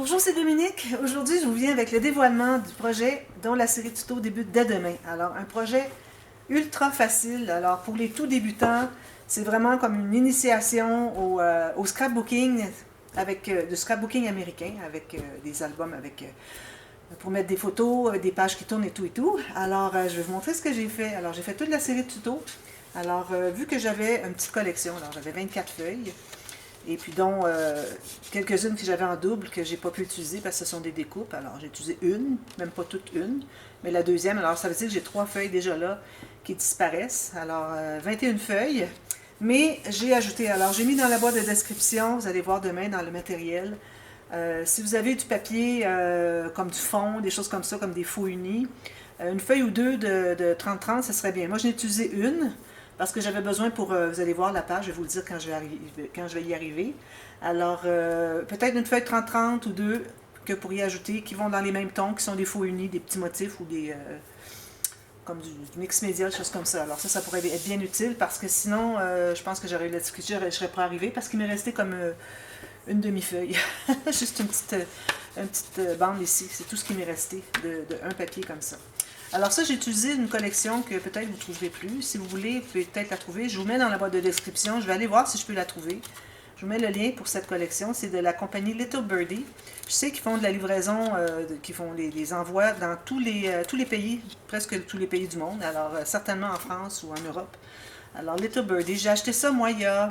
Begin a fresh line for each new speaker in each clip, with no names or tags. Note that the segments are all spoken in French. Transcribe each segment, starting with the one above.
Bonjour, c'est Dominique. Aujourd'hui, je vous viens avec le dévoilement du projet dont la série tuto débute dès demain. Alors, un projet ultra facile. Alors, pour les tout débutants, c'est vraiment comme une initiation au scrapbooking, avec du scrapbooking américain, avec des albums pour mettre des photos, des pages qui tournent et tout et tout. Alors, je vais vous montrer ce que j'ai fait. Alors, j'ai fait toute la série de tutos. Alors, vu que j'avais une petite collection, alors j'avais 24 feuilles, et puis dont quelques-unes que j'avais en double que j'ai pas pu utiliser parce que ce sont des découpes. Alors j'ai utilisé une, même pas toute une, mais la deuxième, alors ça veut dire que j'ai 3 feuilles déjà là qui disparaissent. Alors 21 feuilles, mais j'ai ajouté, alors j'ai mis dans la boîte de description, vous allez voir demain dans le matériel, si vous avez du papier comme du fond, des choses comme ça, comme des faux unis, une feuille ou deux de 30-30, ça serait bien. Moi, j'en ai utilisé une parce que j'avais besoin pour, vous allez voir la page, je vais vous le dire quand je vais y arriver. Alors, peut-être une feuille 30-30 ou deux que vous pourriez ajouter, qui vont dans les mêmes tons, qui sont des faux unis, des petits motifs ou des comme du mix média, des choses comme ça. Alors ça pourrait être bien utile parce que sinon, je pense que j'aurais eu la difficulté, je ne serais pas arrivée parce qu'il m'est resté comme une demi-feuille. Juste une petite bande ici. C'est tout ce qui m'est resté de un papier comme ça. Alors ça, j'ai utilisé une collection que peut-être vous ne trouverez plus. Si vous voulez, vous pouvez peut-être la trouver. Je vous mets dans la boîte de description. Je vais aller voir si je peux la trouver. Je vous mets le lien pour cette collection. C'est de la compagnie Little Birdie. Je sais qu'ils font de la livraison, qu'ils font les envois dans tous les pays, presque tous les pays du monde. Alors certainement en France ou en Europe. Alors Little Birdie, j'ai acheté ça moi il y a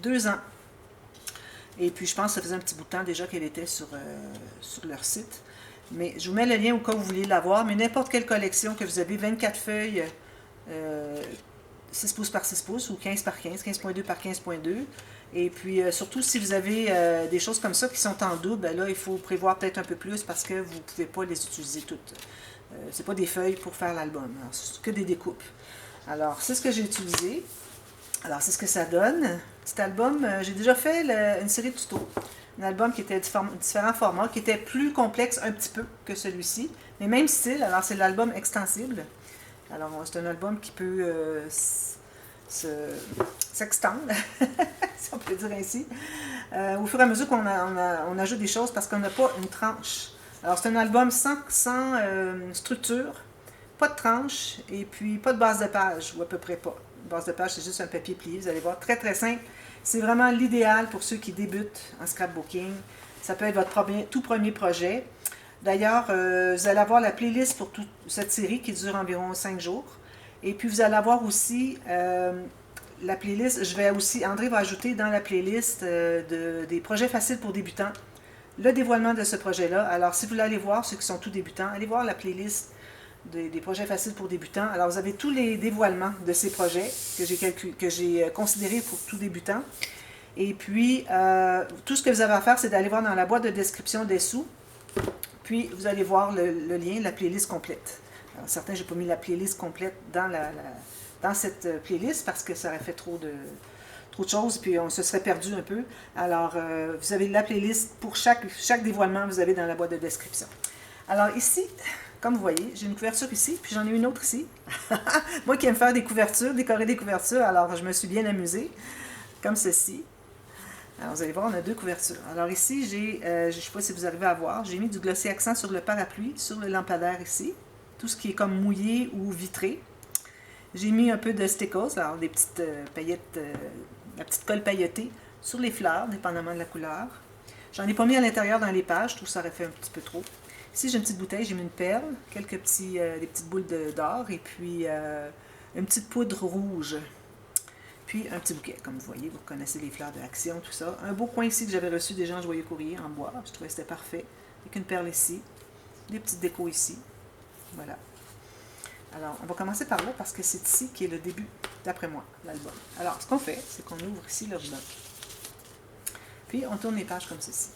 2 ans. Et puis je pense que ça faisait un petit bout de temps déjà qu'elle était sur leur site. Mais je vous mets le lien au cas où vous voulez l'avoir. Mais n'importe quelle collection que vous avez, 24 feuilles, 6 pouces par 6 pouces ou 15 par 15, 15.2 par 15.2. Et puis surtout si vous avez des choses comme ça qui sont en double, ben là il faut prévoir peut-être un peu plus parce que vous ne pouvez pas les utiliser toutes. C'est pas des feuilles pour faire l'album, c'est que des découpes. Alors c'est ce que j'ai utilisé. Alors c'est ce que ça donne. Cet album, j'ai déjà fait une série de tutos. Un album qui était différents formats, qui était plus complexe un petit peu que celui-ci, mais même style. Alors c'est l'album extensible. Alors c'est un album qui peut s'extendre, si on peut dire ainsi, au fur et à mesure qu'on ajoute des choses parce qu'on n'a pas une tranche. Alors c'est un album sans structure, pas de tranche et puis pas de base de page, ou à peu près pas. Une base de page, c'est juste un papier plié, vous allez voir, très très simple. C'est vraiment l'idéal pour ceux qui débutent en scrapbooking. Ça peut être votre tout premier projet. D'ailleurs, vous allez avoir la playlist pour toute cette série qui dure environ 5 jours. Et puis vous allez avoir aussi la playlist, André va ajouter dans la playlist des projets faciles pour débutants, le dévoilement de ce projet-là. Alors si vous voulez aller voir, ceux qui sont tout débutants, allez voir la playlist des projets faciles pour débutants. Alors, vous avez tous les dévoilements de ces projets que j'ai considérés pour tout débutant. Et puis, tout ce que vous avez à faire, c'est d'aller voir dans la boîte de description dessous. Puis, vous allez voir le lien, la playlist complète. Alors, certains, je n'ai pas mis la playlist complète dans cette playlist parce que ça aurait fait trop de choses, puis on se serait perdu un peu. Alors, vous avez la playlist pour chaque dévoilement, vous avez dans la boîte de description. Alors, ici, comme vous voyez, j'ai une couverture ici, puis j'en ai une autre ici. Moi qui aime faire des couvertures, décorer des couvertures, alors je me suis bien amusée, comme ceci. Alors vous allez voir, on a 2 couvertures. Alors ici, je ne sais pas si vous arrivez à voir, j'ai mis du glossy accent sur le parapluie, sur le lampadaire ici, tout ce qui est comme mouillé ou vitré. J'ai mis un peu de stickers, alors des petites paillettes, la petite colle pailletée sur les fleurs, dépendamment de la couleur. J'en ai pas mis à l'intérieur dans les pages, je trouve que ça aurait fait un petit peu trop. Ici, j'ai une petite bouteille, j'ai mis une perle, des petites boules d'or et puis une petite poudre rouge. Puis un petit bouquet, comme vous voyez, vous reconnaissez les fleurs de l'Action, tout ça. Un beau coin ici que j'avais reçu des gens joyeux courrier en bois, je trouvais que c'était parfait. Avec une perle ici, des petites décos ici. Voilà. Alors, on va commencer par là parce que c'est ici qui est le début, d'après moi, l'album. Alors, ce qu'on fait, c'est qu'on ouvre ici le bloc. Puis, on tourne les pages comme ceci.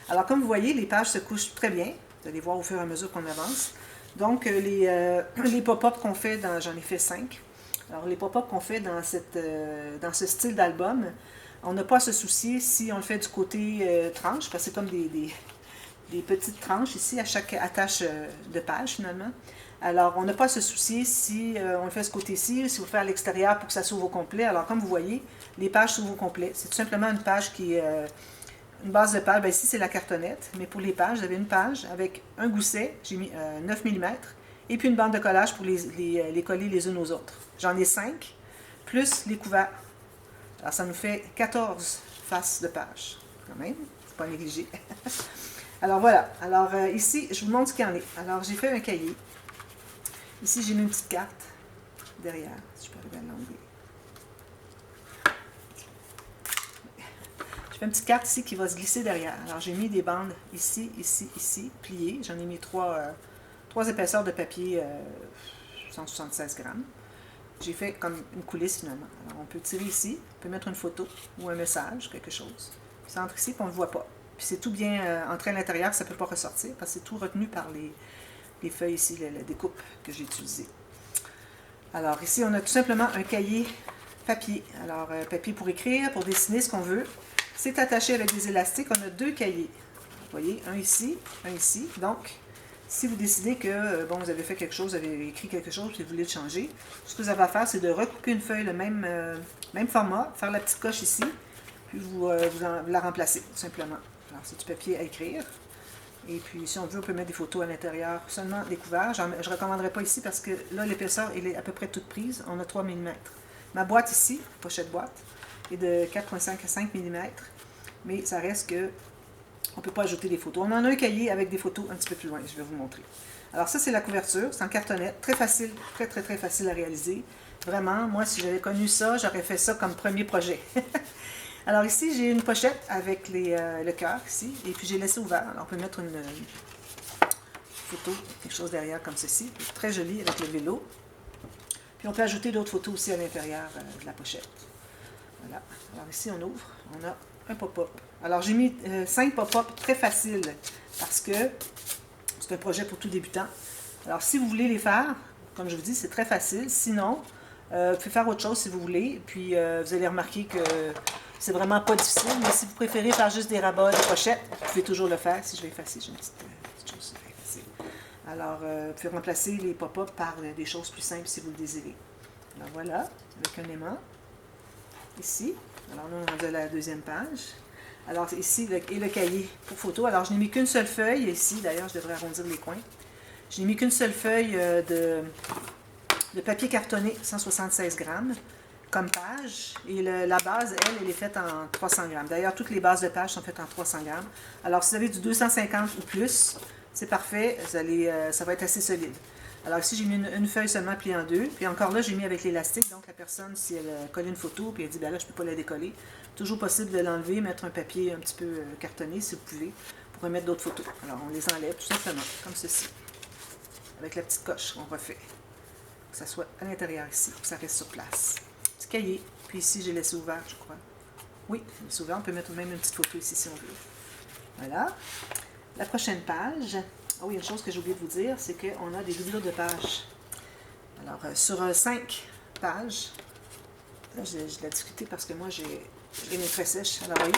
Alors, comme vous voyez, les pages se couchent très bien. Vous allez voir au fur et à mesure qu'on avance. Donc, les pop-up qu'on fait, j'en ai fait 5. Alors, les pop-up qu'on fait dans ce style d'album, on n'a pas à se soucier si on le fait du côté tranche, parce que c'est comme des petites tranches ici à chaque attache de page, finalement. Alors, on n'a pas à se soucier si on le fait ce côté-ci, si vous le faites à l'extérieur pour que ça s'ouvre au complet. Alors, comme vous voyez, les pages s'ouvrent au complet. C'est tout simplement une page qui est une base de page, ben ici c'est la cartonnette, mais pour les pages, j'avais une page avec un gousset, j'ai mis 9 mm, et puis une bande de collage pour les coller les unes aux autres. J'en ai 5, plus les couverts. Alors ça nous fait 14 faces de page, quand même, c'est pas négligé. Alors voilà, alors ici, je vous montre ce qu'il y en a. Alors j'ai fait un cahier. Ici j'ai mis une petite carte derrière, si je peux arriver à l'enlever. Je fais une petite carte ici qui va se glisser derrière. Alors j'ai mis des bandes ici, ici, ici, pliées. J'en ai mis trois épaisseurs de papier 176 grammes. J'ai fait comme une coulisse finalement. Alors on peut tirer ici, on peut mettre une photo ou un message, quelque chose. Puis ça entre ici, puis on ne le voit pas. Puis c'est tout bien entré à l'intérieur, ça ne peut pas ressortir parce que c'est tout retenu par les feuilles ici, la découpe que j'ai utilisée. Alors ici, on a tout simplement un cahier papier. Alors papier pour écrire, pour dessiner ce qu'on veut. C'est attaché avec des élastiques. On a 2 cahiers. Vous voyez, un ici, un ici. Donc, si vous décidez que, bon, vous avez fait quelque chose, vous avez écrit quelque chose, et vous voulez le changer, ce que vous avez à faire, c'est de recouper une feuille, le même format, faire la petite coche ici, puis vous la remplacez, tout simplement. Alors, c'est du papier à écrire. Et puis, si on veut, on peut mettre des photos à l'intérieur, seulement des couverts. Je ne recommanderais pas ici parce que là, l'épaisseur, elle est à peu près toute prise. On a 3 mm. Ma boîte ici, pochette boîte, est de 4,5 à 5 mm. Mais ça reste que on ne peut pas ajouter des photos. On en a un cahier avec des photos un petit peu plus loin. Je vais vous montrer. Alors ça, c'est la couverture. C'est en cartonnette. Très facile, très, très, très facile à réaliser. Vraiment, moi, si j'avais connu ça, j'aurais fait ça comme premier projet. Alors ici, j'ai une pochette avec le cœur ici. Et puis, j'ai laissé ouvert. Alors, on peut mettre une photo, quelque chose derrière comme ceci. Très joli avec le vélo. Puis, on peut ajouter d'autres photos aussi à l'intérieur de la pochette. Voilà. Alors ici, on ouvre. On a un pop-up. Alors, j'ai mis 5 pop-up très faciles parce que c'est un projet pour tout débutant. Alors, si vous voulez les faire, comme je vous dis, c'est très facile. Sinon, vous pouvez faire autre chose si vous voulez. Puis, vous allez remarquer que c'est vraiment pas difficile. Mais si vous préférez faire juste des rabats, des pochettes, vous pouvez toujours le faire. Si je vais effacer, j'ai une petite chose à effacer. Alors, vous pouvez remplacer les pop-up par des choses plus simples si vous le désirez. Alors, voilà, avec un aimant. Ici. Alors, là, on est rendu à la deuxième page. Alors, ici, le cahier pour photo. Alors, je n'ai mis qu'une seule feuille. Ici, d'ailleurs, je devrais arrondir les coins. Je n'ai mis qu'une seule feuille de papier cartonné, 176 grammes, comme page. Et la base, elle est faite en 300 grammes. D'ailleurs, toutes les bases de pages sont faites en 300 grammes. Alors, si vous avez du 250 ou plus, c'est parfait. Ça va être assez solide. Alors ici, j'ai mis une feuille seulement pliée en 2. Puis encore là, j'ai mis avec l'élastique. Donc la personne, si elle colle une photo, puis elle dit, ben là, je ne peux pas la décoller, toujours possible de l'enlever, mettre un papier un petit peu cartonné, si vous pouvez, pour remettre d'autres photos. Alors on les enlève tout simplement, comme ceci. Avec la petite coche qu'on refait. Que ça soit à l'intérieur ici, que ça reste sur place. Petit cahier. Puis ici, j'ai laissé ouvert, je crois. Oui, laissé ouvert. On peut mettre même une petite photo ici si on veut. Voilà. La prochaine page. Ah oui, une chose que j'ai oublié de vous dire, c'est qu'on a des doublures de pages. Alors, sur 5 pages, là, j'ai de la difficulté parce que moi, j'ai mes très sèches. Alors, voyez,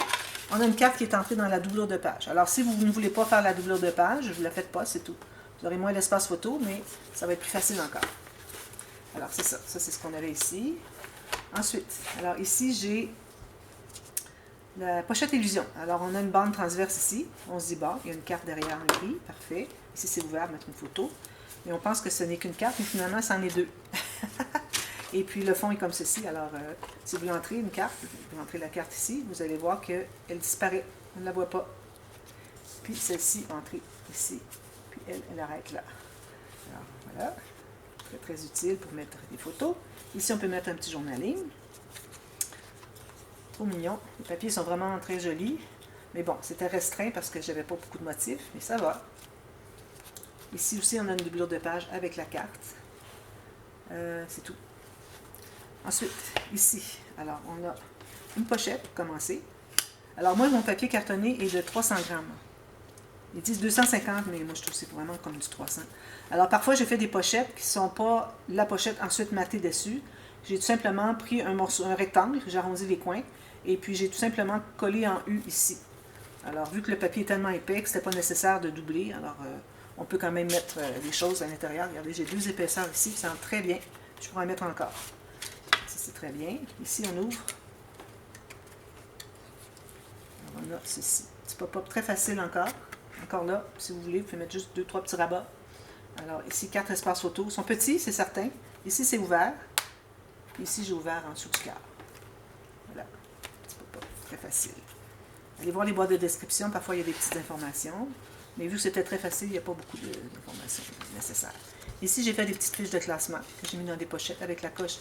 on a une carte qui est entrée dans la doublure de page. Alors, si vous ne voulez pas faire la doublure de page, vous ne la faites pas, c'est tout. Vous aurez moins d'espace photo, mais ça va être plus facile encore. Alors, c'est ça. Ça, c'est ce qu'on avait ici. Ensuite, alors ici, j'ai la pochette illusion. Alors, on a une bande transverse ici. On se dit, bon, il y a une carte derrière écrit. Parfait. Ici, c'est ouvert, mettre une photo. Et on pense que ce n'est qu'une carte, mais finalement, c'en est 2. Et puis, le fond est comme ceci. Alors, si vous entrez une carte, vous entrez la carte ici, vous allez voir qu'elle disparaît. On ne la voit pas. Puis, celle-ci, entrez ici. Puis, elle arrête là. Alors, voilà. Très, très utile pour mettre des photos. Ici, on peut mettre un petit journaling. Trop mignon. Les papiers sont vraiment très jolis. Mais bon, c'était restreint parce que j'avais pas beaucoup de motifs, mais ça va. Ici aussi, on a une doublure de page avec la carte. C'est tout. Ensuite, ici, alors, on a une pochette pour commencer. Alors, moi, mon papier cartonné est de 300 grammes. Ils disent 250, mais moi, je trouve que c'est vraiment comme du 300. Alors, parfois, j'ai fait des pochettes qui ne sont pas la pochette ensuite matée dessus. J'ai tout simplement pris un morceau, un rectangle, j'ai arrondi les coins, et puis j'ai tout simplement collé en U ici. Alors, vu que le papier est tellement épais que ce n'était pas nécessaire de doubler, alors on peut quand même mettre des choses à l'intérieur. Regardez, j'ai 2 épaisseurs ici, ça sent très bien. Je pourrais en mettre encore. Ça, c'est très bien. Ici, on ouvre. on a ceci. Petit pop-up très facile encore. Encore là, si vous voulez, vous pouvez mettre juste 2-3 petits rabats. Alors ici, 4 espaces photos. Ils sont petits, c'est certain. Ici, c'est ouvert. Ici, j'ai ouvert en dessous du cœur. Voilà. Petit pop-up, très facile. Allez voir les boîtes de description. Parfois, il y a des petites informations. Mais vu que c'était très facile, il n'y a pas beaucoup d'informations nécessaires. Ici, j'ai fait des petites fiches de classement que j'ai mis dans des pochettes avec la coche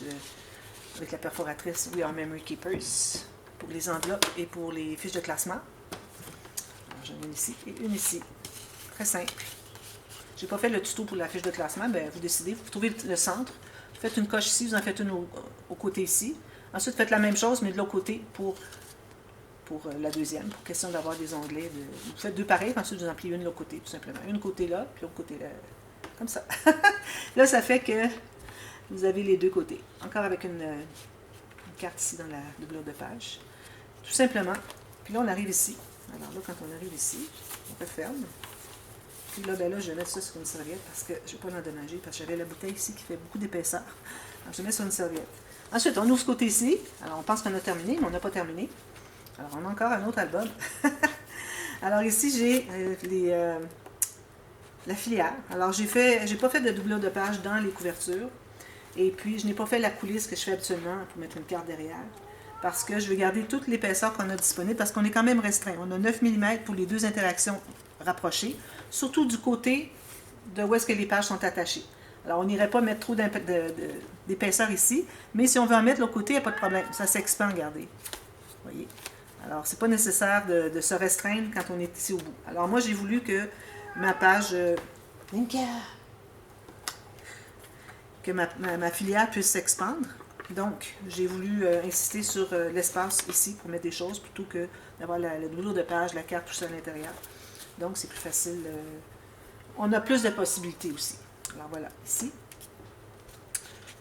avec la perforatrice We Are Memory Keepers pour les enveloppes et pour les fiches de classement. Alors, j'en ai une ici et une ici. Très simple. Je n'ai pas fait le tuto pour la fiche de classement. Bien, vous décidez, vous trouvez le centre. Vous faites une coche ici, vous en faites une au côté ici. Ensuite, faites la même chose, mais de l'autre côté pour la deuxième, pour question d'avoir des onglets. Vous faites deux pareils, ensuite vous en pliez une de l'autre côté, tout simplement. Une côté là, puis l'autre côté là. Comme ça. Là, ça fait que vous avez les deux côtés. Encore avec une carte ici dans la doublure de page. Tout simplement. Puis là, on arrive ici. Alors là, quand on arrive ici, on referme. Puis là, ben là, je vais mettre ça sur une serviette parce que je ne vais pas l'endommager, parce que j'avais la bouteille ici qui fait beaucoup d'épaisseur. Alors, je mets sur une serviette. Ensuite, on ouvre ce côté-ci. Alors, on pense qu'on a terminé, mais on n'a pas terminé. Alors, on a encore un autre album. Alors, ici, j'ai la filière. Alors, j'ai pas fait de doublure de page dans les couvertures. Et puis, je n'ai pas fait la coulisse que je fais habituellement pour mettre une carte derrière. Parce que je veux garder toute l'épaisseur qu'on a disponible, parce qu'on est quand même restreint. On a 9 mm pour les deux interactions rapprochées, surtout du côté de où est-ce que les pages sont attachées. Alors, on n'irait pas mettre trop d'épaisseur ici, mais si on veut en mettre de l'autre côté, il n'y a pas de problème. Ça s'expand, regardez. Vous voyez? Alors, c'est pas nécessaire de se restreindre quand on est ici au bout. Alors, moi, j'ai voulu que ma page... que ma filière puisse s'expandre. Donc, j'ai voulu insister sur l'espace ici pour mettre des choses plutôt que d'avoir la doublure de page, la carte, tout ça à l'intérieur. Donc, c'est plus facile. On a plus de possibilités aussi. Alors, voilà, ici.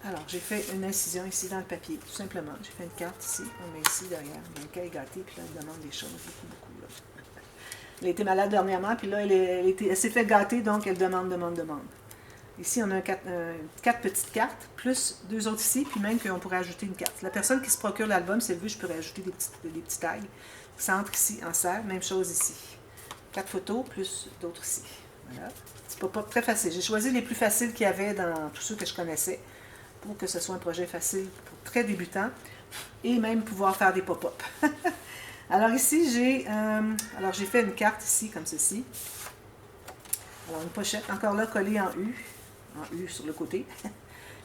Alors, j'ai fait une incision ici dans le papier, tout simplement. J'ai fait une carte ici, on met ici derrière. Bianca est gâtée, puis là, elle demande des choses, beaucoup, là. Elle a été malade dernièrement, puis là, elle s'est fait gâter, donc elle demande. Ici, on a quatre petites cartes, plus deux autres ici, puis même qu'on pourrait ajouter une carte. La personne qui se procure l'album, c'est le vu, je pourrais ajouter des petits tags. Centre ici, en serre, même chose ici. 4 photos, plus d'autres ici. Voilà. C'est pas très facile. J'ai choisi les plus faciles qu'il y avait dans tous ceux que je connaissais, pour que ce soit un projet facile, pour très débutant, et même pouvoir faire des pop-up. Alors ici, j'ai fait une carte ici, comme ceci. Alors une pochette, encore là, collée en U sur le côté.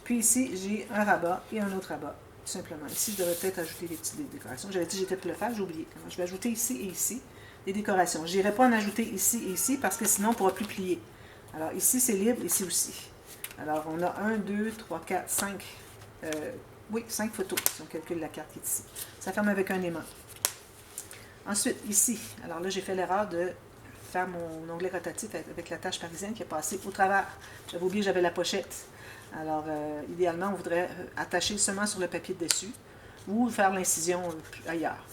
Puis ici, j'ai un rabat et un autre rabat, tout simplement. Ici, je devrais peut-être ajouter des petites décorations. J'avais dit que j'étais pour le faire, j'ai oublié. Alors, je vais ajouter ici et ici des décorations. Je n'irai pas en ajouter ici et ici, parce que sinon, on ne pourra plus plier. Alors ici, c'est libre, ici aussi. Alors, on a 1, 2, 3, 4, 5. 5 photos, si on calcule la carte qui est ici. Ça ferme avec un aimant. Ensuite, ici, alors là, j'ai fait l'erreur de faire mon onglet rotatif avec la tâche parisienne qui est passée au travers. J'avais oublié que j'avais la pochette. Alors, idéalement, on voudrait attacher seulement sur le papier de dessus ou faire l'incision ailleurs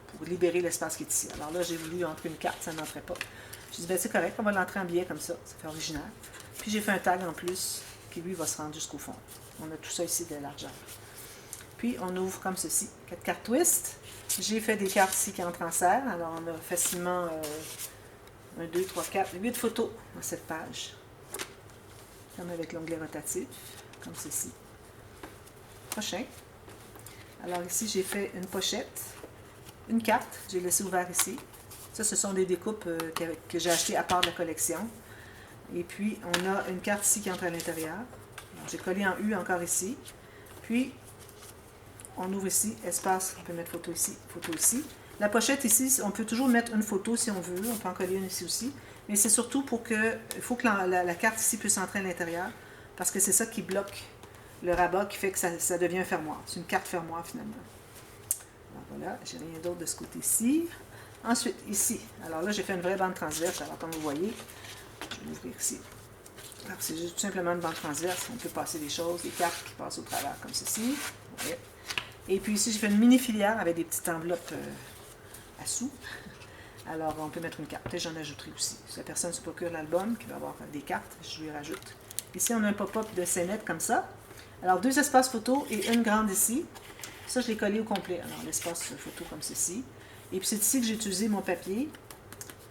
pour libérer l'espace qui est ici. Alors là, j'ai voulu entrer une carte, ça n'entrait pas. Je dis, ben c'est correct, on va l'entrer en billet comme ça fait original. Puis j'ai fait un tag en plus qui, lui, va se rendre jusqu'au fond. On a tout ça ici de largeur. Puis, on ouvre comme ceci, 4 cartes twist. J'ai fait des cartes ici qui entrent en serre. Alors, on a facilement 1, 2, 3, 4, 8 photos dans cette page. Comme avec l'onglet rotatif, comme ceci. Prochain. Alors, ici, j'ai fait une pochette, une carte. J'ai laissé ouvert ici. Ça, ce sont des découpes que j'ai achetées à part de la collection. Et puis, on a une carte ici qui entre à l'intérieur. J'ai collé en U encore ici. Puis, on ouvre ici, espace, on peut mettre photo ici. La pochette ici, on peut toujours mettre une photo si on veut. On peut en coller une ici aussi. Mais c'est surtout pour que, il faut que la carte ici puisse entrer à l'intérieur. Parce que c'est ça qui bloque le rabat, qui fait que ça devient un fermoir. C'est une carte fermoir finalement. Alors voilà, j'ai rien d'autre de ce côté-ci. Ensuite, ici, alors là, j'ai fait une vraie bande transverse. Alors, comme vous voyez, je vais l'ouvrir ici. Alors, c'est juste tout simplement une bande transverse. On peut passer des choses, des cartes qui passent au travers, comme ceci. Ouais. Et puis ici, j'ai fait une mini filière avec des petites enveloppes à sous. Alors, on peut mettre une carte. Peut-être j'en ajouterai aussi. Si la personne se procure l'album, qui va avoir des cartes, je lui rajoute. Ici, on a un pop-up de scénette comme ça. Alors, 2 espaces photo et une grande ici. Ça, je l'ai collé au complet. Alors, l'espace photo comme ceci. Et puis c'est ici que j'ai utilisé mon papier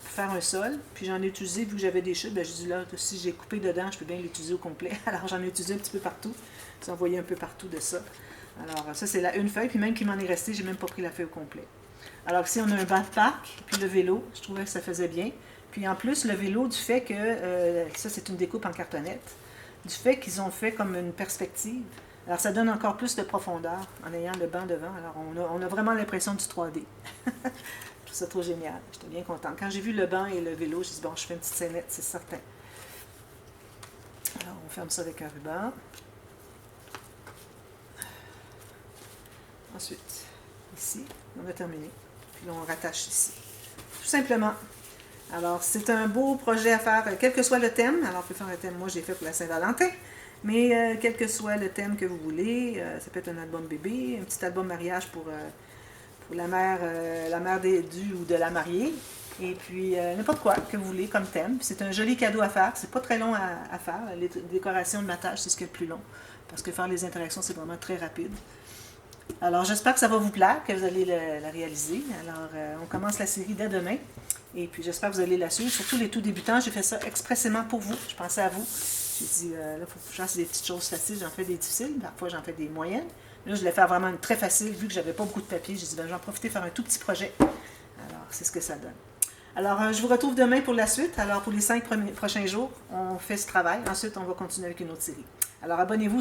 pour faire un sol. Puis j'en ai utilisé, vu que j'avais des chutes, ben, j'ai dit là, si j'ai coupé dedans, je peux bien l'utiliser au complet. Alors j'en ai utilisé un petit peu partout. Vous en voyez un peu partout de ça. Alors ça c'est la une feuille, puis même qu'il m'en est resté, j'ai même pas pris la feuille au complet. Alors ici on a un banc de parc, puis le vélo, je trouvais que ça faisait bien. Puis en plus, le vélo, du fait que, ça c'est une découpe en cartonnette, du fait qu'ils ont fait comme une perspective, alors ça donne encore plus de profondeur en ayant le banc devant. Alors on a vraiment l'impression du 3D. Je trouve ça trop génial, j'étais bien contente. Quand j'ai vu le banc et le vélo, j'ai dit bon, je fais une petite scénette, c'est certain. Alors on ferme ça avec un ruban. Ensuite, ici, on a terminé. Puis là, on rattache ici. Tout simplement. Alors, c'est un beau projet à faire, quel que soit le thème. Alors, on peut faire un thème, moi j'ai fait pour la Saint-Valentin, mais quel que soit le thème que vous voulez, ça peut être un album bébé, un petit album mariage pour la mère du ou de la mariée, et puis n'importe quoi que vous voulez comme thème. C'est un joli cadeau à faire, c'est pas très long à faire. Les décorations de matage, c'est ce qui est le plus long, parce que faire les interactions, c'est vraiment très rapide. Alors, j'espère que ça va vous plaire, que vous allez la réaliser. Alors, on commence la série dès demain. Et puis, j'espère que vous allez la suivre. Surtout les tout débutants, j'ai fait ça expressément pour vous. Je pensais à vous. J'ai dit, là, il faut que je fasse des petites choses faciles. J'en fais des difficiles. Parfois, j'en fais des moyennes. Là, je voulais faire vraiment une très facile, vu que j'avais pas beaucoup de papier. J'ai dit, ben, j'en profiter faire un tout petit projet. Alors, c'est ce que ça donne. Alors, je vous retrouve demain pour la suite. Alors, pour les 5 prochains jours, on fait ce travail. Ensuite, on va continuer avec une autre série. Alors, abonnez-vous,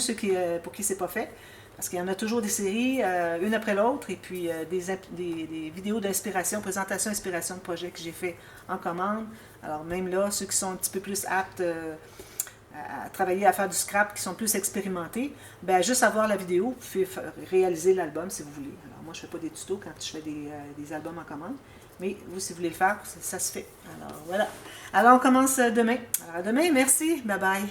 pour qui ce n'est pas fait. Parce qu'il y en a toujours des séries, une après l'autre, et puis des vidéos d'inspiration, présentation, inspiration de projets que j'ai fait en commande. Alors même là, ceux qui sont un petit peu plus aptes à travailler, à faire du scrap, qui sont plus expérimentés, ben juste avoir la vidéo, vous pouvez réaliser l'album si vous voulez. Alors moi, je ne fais pas des tutos quand je fais des albums en commande, mais vous, si vous voulez le faire, ça se fait. Alors voilà. Alors on commence demain. Alors à demain, merci, bye bye.